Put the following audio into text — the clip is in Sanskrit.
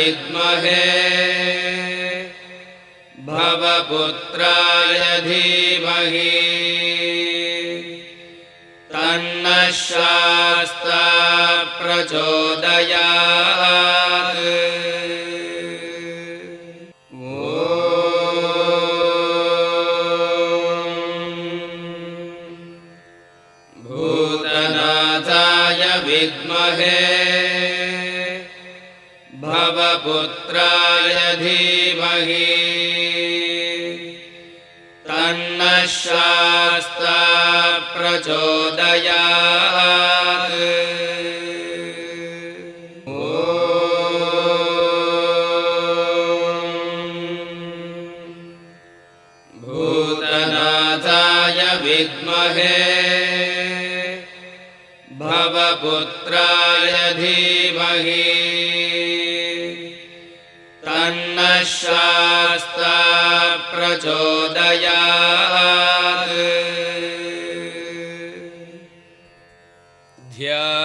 विद्महे भवपुत्राय धीमहि तन्नः शास्ता प्रचोदयात्। भूतनाथाय विद्महे भवपुत्राय धीमहि तन्नः शास्ता प्रचोदयात्। भूतनाथाय विद्महे भवपुत्राय धीमहि तन्नः शास्ता प्रचोदयात्। ध्यायामि